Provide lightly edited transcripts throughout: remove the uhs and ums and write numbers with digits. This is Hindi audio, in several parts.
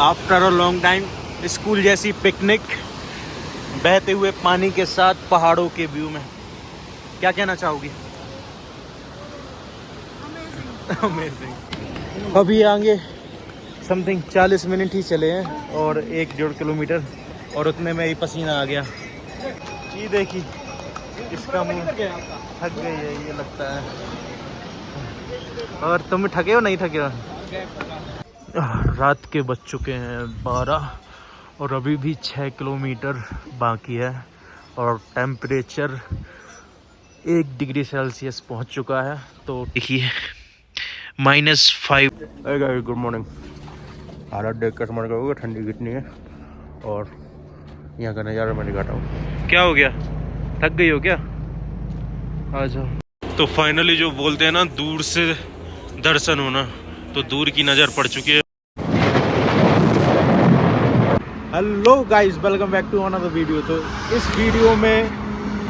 After a long time school जैसी पिकनिक, बहते हुए पानी के साथ पहाड़ों के व्यू में। क्या कहना चाहोगी? अमेजिंग। अभी आगे समथिंग 40 मिनट ही चले हैं और 1-1.5 किलोमीटर, और उतने में ही पसीना आ गया। जी देखी, इसका मुंह थक गई है ये लगता है। और तुम थके हो नहीं थके हो? रात के बज चुके हैं 12 और अभी भी 6 किलोमीटर बाकी है और टेम्परेचर 1 डिग्री सेल्सियस पहुंच चुका है। तो देखिए -5। Good morning. हालत देख कर समझ गए ठंडी कितनी है और यहाँ का नज़ारा मैं दिखाता हूँ। क्या हो गया, थक गई हो क्या? आ जाओ। तो फाइनली जो बोलते हैं ना, दूर से दर्शन होना, तो दूर की नज़र पड़ चुकी है। Hello guys, welcome back to another video. तो इस वीडियो में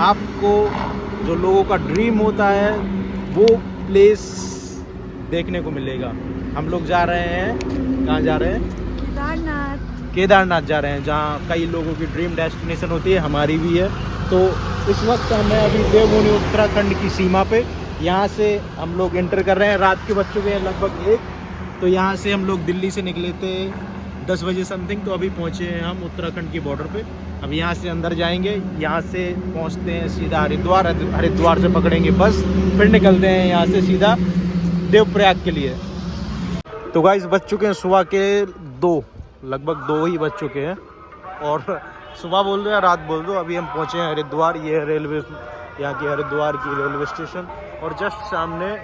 आपको जो लोगों का ड्रीम होता है वो प्लेस देखने को मिलेगा। हम लोग जा रहे हैं, कहाँ जा रहे हैं? केदारनाथ जा रहे हैं, जहाँ कई लोगों की ड्रीम डेस्टिनेशन होती है, हमारी भी है। तो इस वक्त हमें अभी देवभूमि उत्तराखंड की सीमा पे यहाँ से हम लोग एंटर कर रहे हैं। रात के बज चुके हैं लगभग 1। तो यहाँ से हम लोग दिल्ली से निकले थे 10 बजे समथिंग, तो अभी पहुँचे हैं हम उत्तराखंड की बॉर्डर पे। अब यहाँ से अंदर जाएंगे, यहाँ से पहुँचते हैं सीधा हरिद्वार। हरिद्वार से पकड़ेंगे बस, फिर निकलते हैं यहाँ से सीधा देवप्रयाग के लिए। तो गाइस बज चुके हैं सुबह के 2, लगभग 2 ही बज चुके हैं। और सुबह बोल दो या रात बोल दो, अभी हम पहुँचे हैं हरिद्वार। ये है रेलवे, यहाँ की हरिद्वार की रेलवे स्टेशन और जस्ट सामने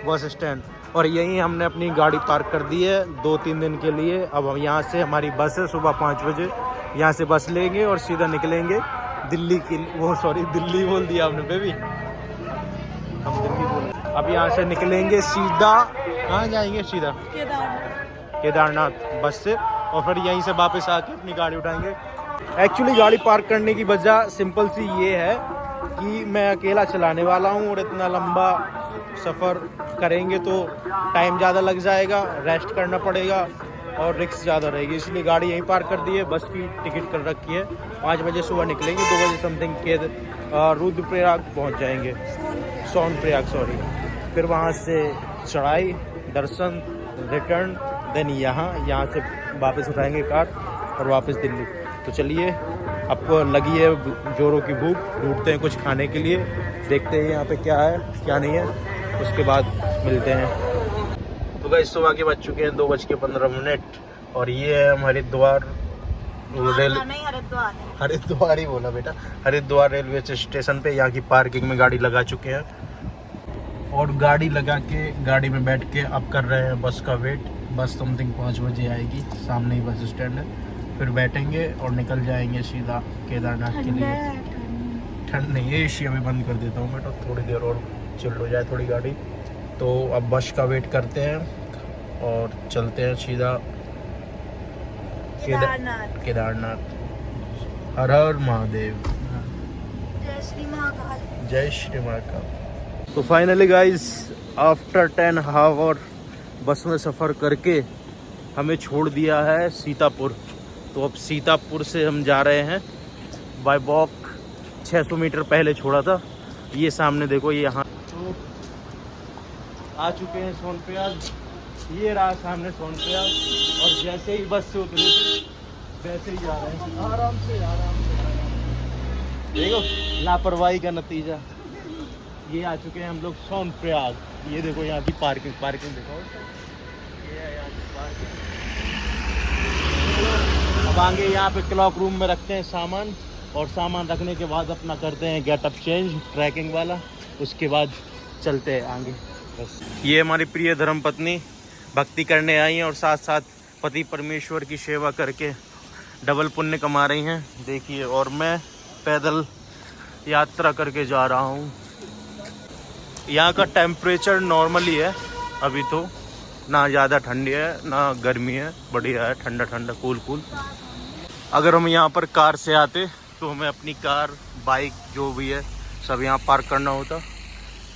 बस स्टैंड। और यहीं हमने अपनी गाड़ी पार्क कर दी है 2-3 दिन के लिए। अब हम यहाँ से, हमारी बस है सुबह 5 बजे, यहाँ से बस लेंगे और सीधा निकलेंगे दिल्ली की। दिल्ली बोल दिया आपने बेबी, हम दिल्ली बोल। अब यहाँ से निकलेंगे सीधा, कहाँ जाएंगे? सीधा केदारनाथ बस से, और फिर यहीं से वापस आके अपनी गाड़ी उठाएंगे। एक्चुअली गाड़ी पार्क करने की वजह सिंपल सी ये है कि मैं अकेला चलाने वाला हूँ और इतना लंबा सफ़र करेंगे तो टाइम ज़्यादा लग जाएगा, रेस्ट करना पड़ेगा और रिस्क ज़्यादा रहेगी, इसलिए गाड़ी यहीं पार्क कर दी है। बस की टिकट कर रखी है। 5 बजे सुबह निकलेंगे, 2 बजे समथिंग के रुद्रप्रयाग पहुँच जाएंगे, सोनप्रयाग सॉरी। फिर वहाँ से चढ़ाई, दर्शन, रिटर्न, देन यहाँ से वापस उठाएंगे कार और वापस दिल्ली। तो चलिए, आपको लगी है जोरों की भूख, ढूंढते हैं कुछ खाने के लिए, देखते हैं यहाँ पे क्या है क्या नहीं है, उसके बाद मिलते हैं। तो गाइस सुबह के बज चुके हैं 2:15 और ये है हम हरिद्वार हरिद्वार ही बोला बेटा, हरिद्वार रेलवे स्टेशन पे। यहाँ की पार्किंग में गाड़ी लगा चुके हैं और गाड़ी लगा के गाड़ी में बैठ के अब कर रहे हैं बस का वेट। बस समथिंग 5 बजे आएगी, सामने ही बस स्टैंड है। फिर बैठेंगे और निकल जाएंगे सीधा केदारनाथ के लिए। ठंड नहीं है, एसी अभी बंद कर देता हूँ बेटा, थोड़ी देर और चिल हो जाए थोड़ी गाड़ी। तो अब बस का वेट करते हैं और चलते हैं सीधा केदारनाथ। हर हर महादेव, जय श्री महाकाल, जय श्री महाकाल। तो फाइनली गाइस आफ्टर 10 आवर बस में सफ़र करके हमें छोड़ दिया है सीतापुर। तो अब सीतापुर से हम जा रहे हैं बाय वॉक। 600 मीटर पहले छोड़ा था, ये सामने देखो, ये यहाँ तो आ चुके हैं सोनप्रयाग। ये रहा सामने सोनप्रयाग, और जैसे ही बस से उतरे वैसे ही जा रहे हैं आराम से। देखो लापरवाही का नतीजा। ये आ चुके हैं हम लोग सोनप्रयाग। ये देखो यहाँ की पार्किंग देखो, ये है यहाँ की पार्किंग। अब आगे यहाँ पे क्लॉक रूम में रखते हैं सामान, और सामान रखने के बाद अपना करते हैं गेटअप चेंज ट्रैकिंग वाला, उसके बाद चलते हैं आगे बस। ये हमारी प्रिय धर्मपत्नी भक्ति करने आई हैं और साथ साथ पति परमेश्वर की सेवा करके डबल पुण्य कमा रही हैं, देखिए। और मैं पैदल यात्रा करके जा रहा हूँ। यहाँ का टेम्परेचर नॉर्मली है अभी, तो ना ज़्यादा ठंडी है ना गर्मी है, बढ़िया है, ठंडा ठंडा कूल। अगर हम यहाँ पर कार से आते तो हमें अपनी कार, बाइक जो भी है सब यहाँ पार्क करना होता।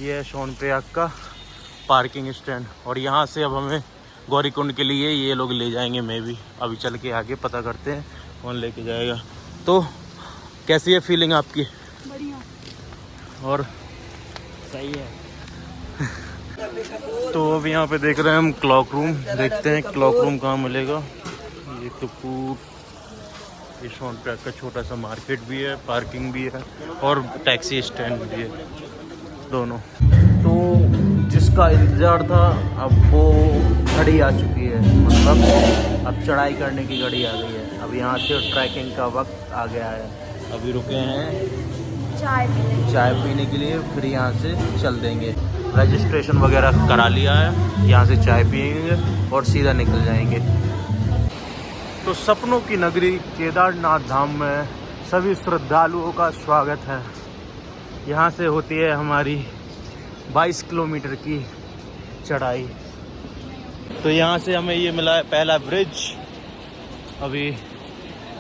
ये है सोनप्रयाग का पार्किंग स्टैंड, और यहाँ से अब हमें गौरीकुंड के लिए ये लोग ले जाएंगे। मैं भी अभी चल के आगे पता करते हैं कौन लेके जाएगा। तो कैसी है फीलिंग आपकी? बढ़िया और सही है। तो अभी यहाँ पे देख रहे हैं हम क्लॉक रूम, देखते हैं क्लॉक रूम कहाँ मिलेगा। ये तो पूरा सोनप्रयाग का छोटा सा मार्केट भी है, पार्किंग भी है और टैक्सी स्टैंड भी है, दोनों। तो जिसका इंतज़ार था अब वो घड़ी आ चुकी है, मतलब अब चढ़ाई करने की घड़ी आ गई है। अब यहाँ से ट्रैकिंग का वक्त आ गया है। अभी रुके हैं चाय पीने के लिए, फिर यहाँ से चल देंगे। रजिस्ट्रेशन वगैरह करा लिया है, यहाँ से चाय पियेंगे और सीधा निकल जाएंगे। तो सपनों की नगरी केदारनाथ धाम में सभी श्रद्धालुओं का स्वागत है। यहाँ से होती है हमारी 22 किलोमीटर की चढ़ाई। तो यहाँ से हमें ये मिला है पहला ब्रिज। अभी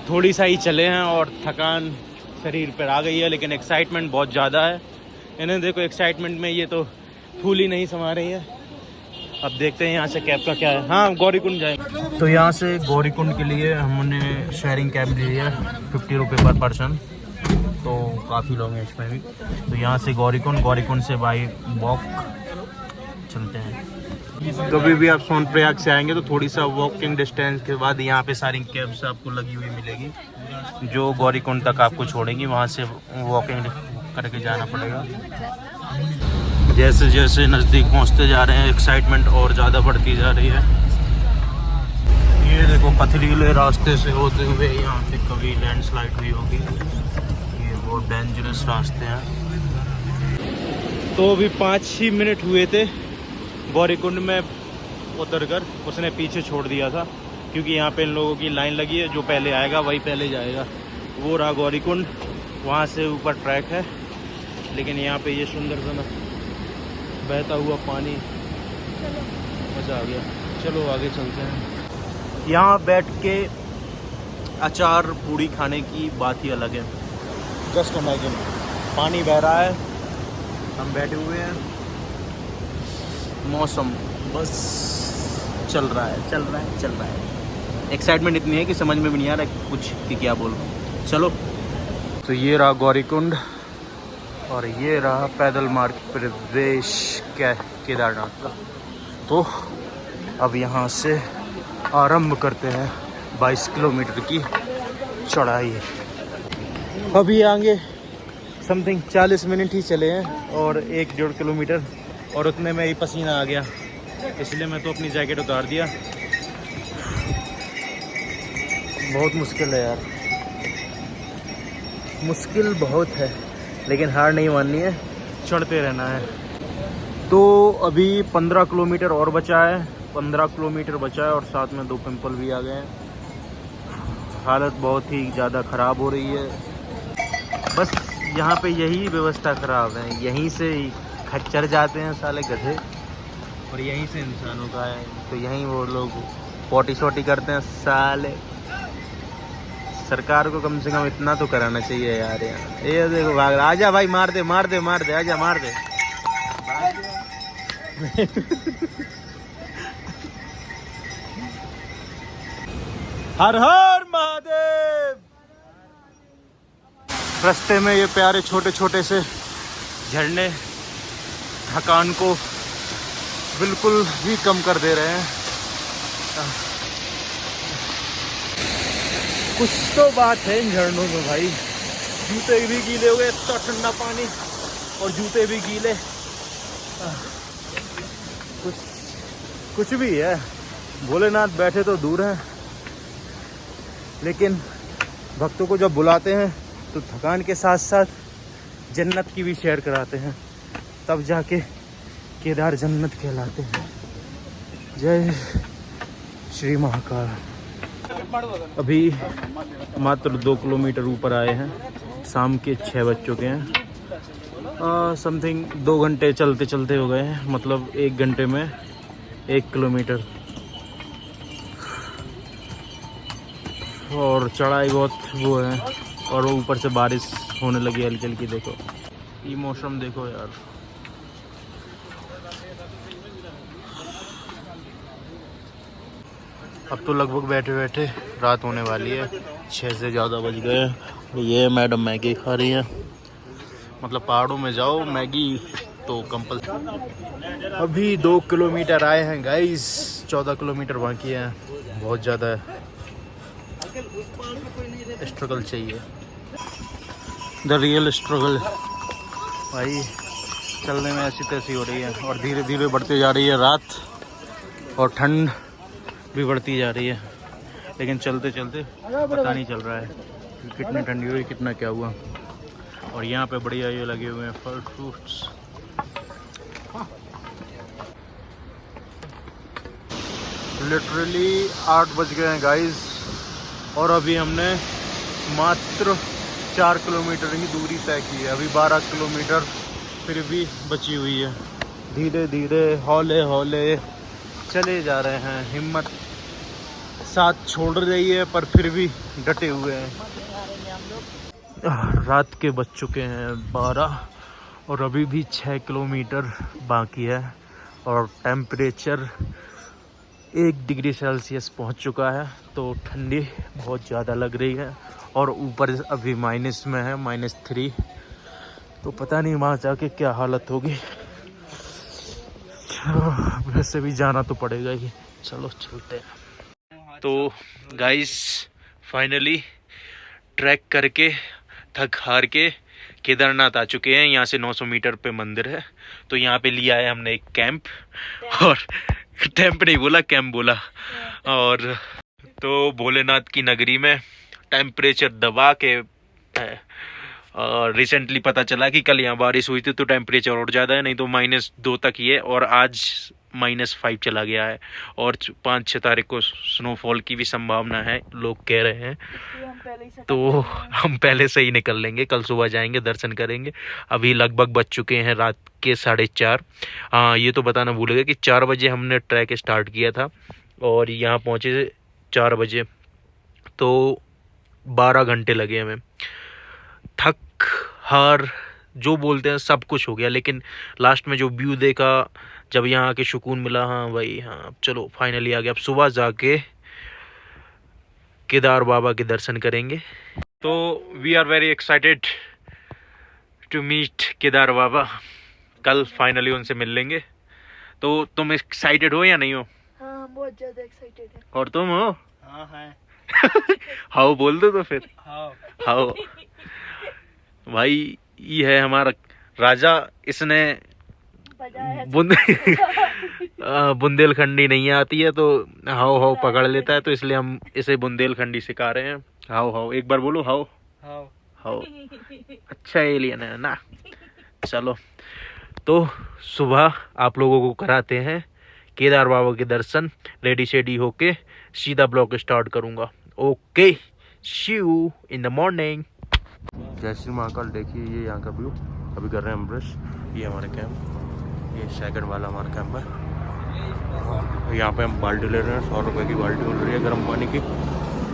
थोड़ी सा ही चले हैं और थकान शरीर पर आ गई है, लेकिन एक्साइटमेंट बहुत ज़्यादा है। इन्हें देखो, एक्साइटमेंट में ये तो फूल ही नहीं समा रही है। अब देखते हैं यहाँ से कैब का क्या है। हाँ, गौरीकुंड जाएंगे। तो यहाँ से गौरीकुंड के लिए हमने शेयरिंग कैब ली है, 50 रुपये पर पर्सन। तो काफ़ी लोग हैं इसमें भी। तो यहाँ से गौरीकुंड से बाई वॉक चलते हैं। कभी भी आप सोनप्रयाग से आएंगे तो थोड़ी सा वॉकिंग डिस्टेंस के बाद यहाँ पे सारी कैब्स आपको लगी हुई मिलेगी, जो गौरीकुंड तक आपको छोड़ेंगी। वहाँ से वॉकिंग करके जाना पड़ेगा। जैसे जैसे नज़दीक पहुँचते जा रहे हैं, एक्साइटमेंट और ज़्यादा बढ़ती जा रही है। ये देखो, पथरीले रास्ते से होते हुए यहाँ पे कभी लैंडस्लाइड हुई होगी। ये बहुत डेंजरस रास्ते हैं। तो अभी 5 ही मिनट हुए थे गौरीकुंड में उतरकर, उसने पीछे छोड़ दिया था क्योंकि यहाँ पे इन लोगों की लाइन लगी है। जो पहले आएगा वही पहले जाएगा। वो रहा गौरीकुंड, वहाँ से ऊपर ट्रैक है। लेकिन यहाँ पे ये सुंदर सा बहता हुआ पानी, मज़ा आ गया। चलो आगे चलते हैं। यहाँ बैठ के अचार पूड़ी खाने की बात ही अलग है। जस्ट इमेजिन, पानी बह रहा है, हम बैठे हुए हैं, मौसम बस चल रहा है। एक्साइटमेंट इतनी है कि समझ में भी नहीं आ रहा कुछ कि क्या बोल रहा हूँ। चलो, तो ये रहा गौरीकुंड और ये रहा पैदल मार्ग प्रवेश केदारनाथ का। तो अब यहाँ से आरंभ करते हैं 22 किलोमीटर की चढ़ाई। अभी आगे समथिंग 40 मिनट ही चले हैं और 1-1.5 किलोमीटर, और उतने में ही पसीना आ गया, इसलिए मैं तो अपनी जैकेट उतार दिया। बहुत मुश्किल है यार, मुश्किल बहुत है, लेकिन हार नहीं माननी है, चढ़ते रहना है। तो अभी 15 किलोमीटर और बचा है, 15 किलोमीटर बचा है और साथ में 2 पिंपल भी आ गए हैं। हालत बहुत ही ज़्यादा ख़राब हो रही है। बस यहाँ पे यही व्यवस्था ख़राब है, यहीं से खच्चर जाते हैं साले गधे, और यहीं से इंसानों का है। तो यहीं वो लोग पोटी शोटी करते हैं साले। सरकार को कम से कम इतना तो कराना चाहिए यार। यहाँ ये देखो, भाग रहा। आजा भाई, मार दे, आजा मार दे। हर हर महादेव। रास्ते में ये प्यारे छोटे छोटे से झरने थकान को बिल्कुल भी कम कर दे रहे हैं। कुछ तो बात है इन झरनों में भाई। जूते भी गीले हो गए, इतना ठंडा पानी और जूते भी गीले। कुछ भी है, भोलेनाथ बैठे तो दूर हैं, लेकिन भक्तों को जब बुलाते हैं तो थकान के साथ साथ जन्नत की भी शेयर कराते हैं, तब जाके केदार जन्नत कहलाते हैं। जय श्री महाकाल। अभी मात्र 2 किलोमीटर ऊपर आए हैं, शाम के 6 बज चुके हैं। समथिंग 2 घंटे चलते चलते हो गए हैं, मतलब 1 घंटे में 1 किलोमीटर। और चढ़ाई बहुत वो है, और ऊपर से बारिश होने लगी हल्की हल्की। देखो ये मौसम, देखो यार। अब तो लगभग बैठे बैठे रात होने वाली है, 6 से ज़्यादा बज गए हैं। ये मैडम मैगी खा रही है। मतलब पहाड़ों में जाओ मैगी तो कंपल्सरी। अभी 2 किलोमीटर आए हैं गाइस, 14 किलोमीटर बाकी है। बहुत ज़्यादा स्ट्रगल चाहिए, द रियल स्ट्रगल भाई। चलने में ऐसी तैसी हो रही है और धीरे धीरे बढ़ती जा रही है रात, और ठंड भी बढ़ती जा रही है। लेकिन चलते चलते पता नहीं चल रहा है कि कितनी ठंडी हुई, कितना क्या हुआ। और यहाँ पे बढ़िया ये लगे हुए हैं फल फ्रूट्स। लिटरली 8 बज गए हैं गाइस, और अभी हमने मात्र 4 किलोमीटर ही दूरी तय की है। अभी 12 किलोमीटर फिर भी बची हुई है। धीरे धीरे हौले हौले चले जा रहे हैं। हिम्मत साथ छोड़ रही है पर फिर भी डटे हुए हैं। रात के बज चुके हैं 12 और अभी भी 6 किलोमीटर बाकी है, और टेम्परेचर 1 डिग्री सेल्सियस पहुंच चुका है। तो ठंडी बहुत ज़्यादा लग रही है, और ऊपर अभी माइनस में है, -3। तो पता नहीं वहाँ जाके क्या हालत होगी। वैसे भी जाना तो पड़ेगा ही, चलो चलते हैं। तो गाइस फाइनली ट्रैक करके थक हार के केदारनाथ आ चुके हैं। यहाँ से 900 मीटर पे मंदिर है, तो यहाँ पे लिया है हमने एक कैंप, और कैंप नहीं बोला, कैंप बोला। और तो भोलेनाथ की नगरी में टेम्परेचर दबा के है। और रिसेंटली पता चला कि कल यहाँ बारिश हुई थी तो टेम्परेचर और ज़्यादा है, नहीं तो -2 तक ही है, और आज -5 चला गया है। और 5-6 तारीख को स्नोफॉल की भी संभावना है, लोग कह रहे हैं। तो हम पहले से ही निकल लेंगे, कल सुबह जाएंगे, दर्शन करेंगे। अभी लगभग बज चुके हैं रात के 4:30। हाँ, ये तो बताना भूल गया कि 4 बजे हमने ट्रैक स्टार्ट किया था और यहाँ पहुँचे 4 बजे, तो 12 घंटे लगे हमें। थक हार जो बोलते हैं सब कुछ हो गया, लेकिन लास्ट में जो व्यू देखा, जब यहाँ आके सुकून मिला, हाँ भाई हाँ, चलो फाइनली आ गया। अब सुबह जाके केदार बाबा के दर्शन करेंगे। तो we are very excited to meet Kedar Baba. कल फाइनली उनसे मिल लेंगे। तो तुम एक्साइटेड हो या नहीं हो? हाँ, बहुत ज्यादा एक्साइटेड है। और तुम हो? हाँ है। हाउ बोल दो तो फिर। हाउ भाई, ये है हमारा राजा। इसने बुंदेलखंडी नहीं आती है तो हाउ हाउ पकड़ लेता है, तो इसलिए हम इसे बुंदेलखंडी सिखा रहे हैं। हाउ हाउ एक बार बोलो, हाउ हाउ। अच्छा एलियन है ना। चलो, तो सुबह आप लोगों को कराते हैं केदार बाबा के दर्शन। रेडी शेडी होके सीधा ब्लॉग स्टार्ट करूंगा। Okay, see you in the morning. जय श्री महाकाल। देखिए ये यहाँ का व्यू। अभी कर रहे हैं हम ब्रश। ये हमारे कैंप, ये सेकंड वाला हमारा कैंप है। यहाँ पे हम बाल्टी ले रहे हैं, 100 रुपये की बाल्टी मिल रही है गर्म पानी की।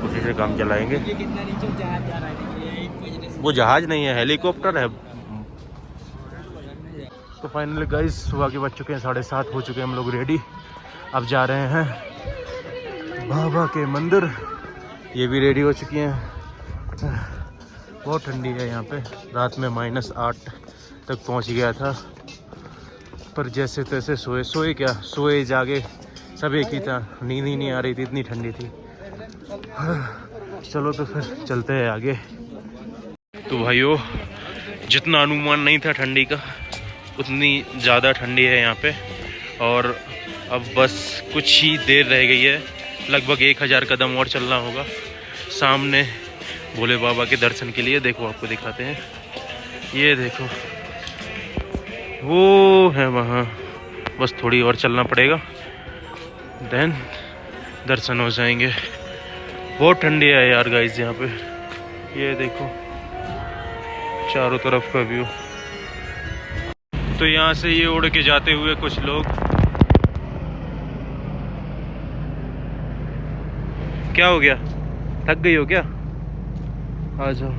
उसी से काम चलाएंगे। वो जहाज नहीं है, हेलीकॉप्टर है। तो फाइनली गाइस सुबह के बज चुके हैं 7:30, हो चुके हैं हम लोग रेडी। अब जा रहे हैं बाबा के मंदिर। ये भी रेडी हो चुकी हैं। बहुत ठंडी है यहाँ पे। रात में -8 तक पहुँच गया था, पर जैसे तैसे सोए जागे सब एक ही था। नींद ही नहीं आ रही थी, इतनी ठंडी थी। चलो तो फिर चलते हैं आगे। तो भाइयों, जितना अनुमान नहीं था ठंडी का, उतनी ज़्यादा ठंडी है यहाँ पे। और अब बस कुछ ही देर रह गई है, लगभग 1000 कदम और चलना होगा सामने भोले बाबा के दर्शन के लिए। देखो आपको दिखाते हैं, ये देखो वो है वहाँ। बस थोड़ी और चलना पड़ेगा, देन दर्शन हो जाएंगे। बहुत ठंडी है यार गाइस यहाँ पे। ये देखो चारों तरफ का व्यू। तो यहाँ से ये उड़ के जाते हुए कुछ लोग। क्या हो गया, थक गई हो क्या? आ जाओ।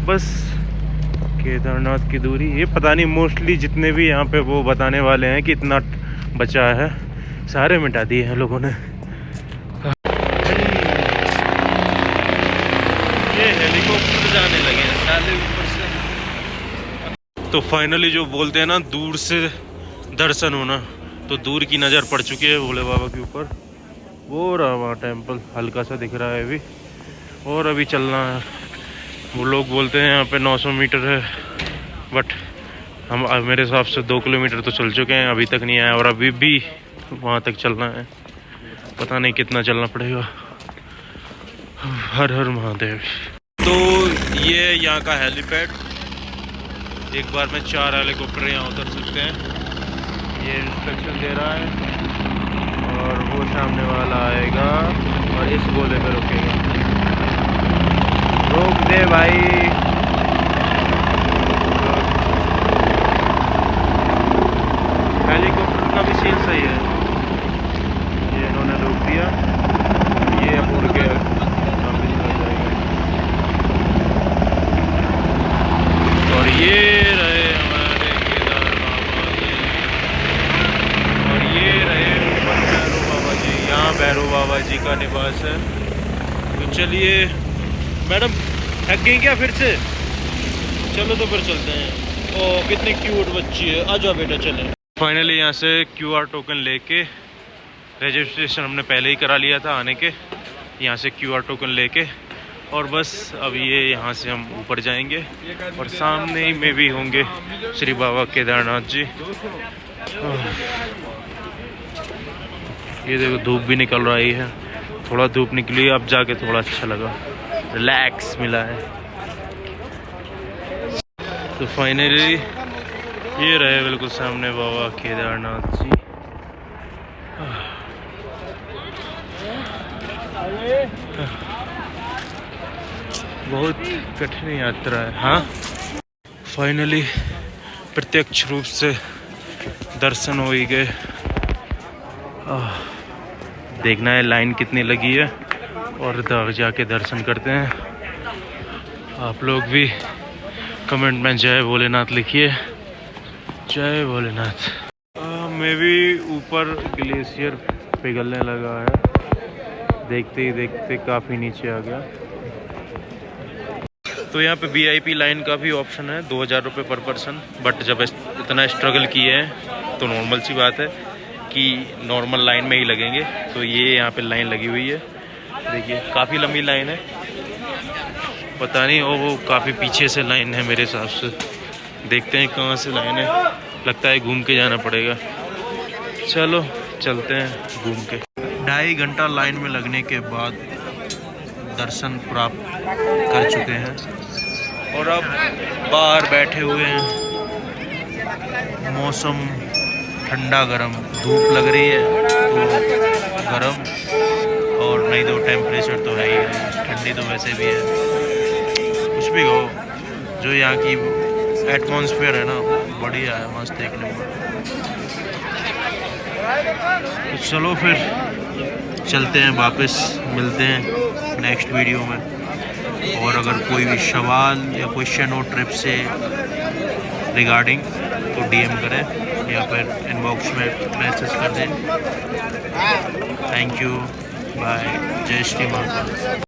बस केदारनाथ की दूरी, ये पता नहीं मोस्टली जितने भी यहाँ पे वो बताने वाले हैं कि इतना बचा है सारे मिटा दिए हैं लोगों ने। ये हेलीकॉप्टर जाने लगे हैं साले ऊपर से। तो फाइनली जो बोलते हैं ना दूर से दर्शन होना, तो दूर की नज़र पड़ चुकी है भोले बाबा के ऊपर। वो रहा वहाँ टेम्पल हल्का सा दिख रहा है अभी, और अभी चलना है। वो लोग बोलते हैं यहाँ पे 900 मीटर है, बट हम मेरे हिसाब से 2 किलोमीटर तो चल चुके हैं, अभी तक नहीं आया, और अभी भी वहाँ तक चलना है। पता नहीं कितना चलना पड़ेगा। हर हर महादेव। तो ये यहाँ का हेलीपैड, एक बार में 4 हेलीकॉप्टर यहाँ उतर सकते हैं। ये इंस्ट्रक्शन दे रहा है, और वो सामने वाला आएगा और इस गोले पे रुकेगा। रोक दे भाई। हेलीकॉप्टर का भी सीन सही है। ये इन्होंने रोक दिया, ये अब उड़ के सामने चला जाएगा। और ये रहे हमारे केदार बाबा जी, और ये रहे भैरव बाबा जी। यहाँ भैरव बाबा जी का निवास है। तो चलिए मैडम, थक गई क्या फिर से? चलो तो फिर चलते हैं। ओ कितनी क्यूट बच्ची है, आ जाओ बेटा चलें। फाइनली यहाँ से QR टोकन लेके, रजिस्ट्रेशन हमने पहले ही करा लिया था आने के, यहाँ से QR टोकन लेके, और बस अब ये यहाँ से हम ऊपर जाएंगे, और सामने ही में भी होंगे श्री बाबा केदारनाथ जी। ये देखो धूप भी निकल रही है, थोड़ा धूप निकली, अब जाके थोड़ा अच्छा लगा, रिलैक्स मिला है। तो फाइनली ये रहे बिल्कुल सामने बाबा केदारनाथ जी। बहुत कठिन यात्रा है। हाँ, फाइनली प्रत्यक्ष रूप से दर्शन हो ही गए। देखना है लाइन कितनी लगी है, और तब जाके दर्शन करते हैं। आप लोग भी कमेंट में जय भोलेनाथ लिखिए, जय भोलेनाथ। मैं भी ऊपर ग्लेशियर पिघलने लगा है, देखते ही देखते काफ़ी नीचे आ गया। तो यहाँ पे VIP लाइन का भी ऑप्शन है, 2000 रुपये पर पर्सन, बट जब इतना स्ट्रगल किए हैं तो नॉर्मल सी बात है कि नॉर्मल लाइन में ही लगेंगे। तो ये यहाँ पे लाइन लगी हुई है, देखिए काफ़ी लंबी लाइन है, पता नहीं वो काफ़ी पीछे से लाइन है मेरे हिसाब से। देखते हैं कहाँ से लाइन है, लगता है घूम के जाना पड़ेगा। चलो चलते हैं घूम के। 2.5 घंटा लाइन में लगने के बाद दर्शन प्राप्त कर चुके हैं, और अब बाहर बैठे हुए हैं। मौसम ठंडा गरम, धूप लग रही है तो गरम, और नहीं तो टेम्परेचर तो है ही है, ठंडी तो वैसे भी है। कुछ भी हो, जो यहाँ की एटमॉस्फेयर है ना बढ़िया है, मस्त देखने में। तो चलो फिर चलते हैं वापस, मिलते हैं नेक्स्ट वीडियो में। और अगर कोई भी सवाल या क्वेश्चन हो ट्रिप से रिगार्डिंग तो DM करें या फिर इनबॉक्स में मैसेज कर दें। थैंक यू, बाय, जय श्री महाकाल।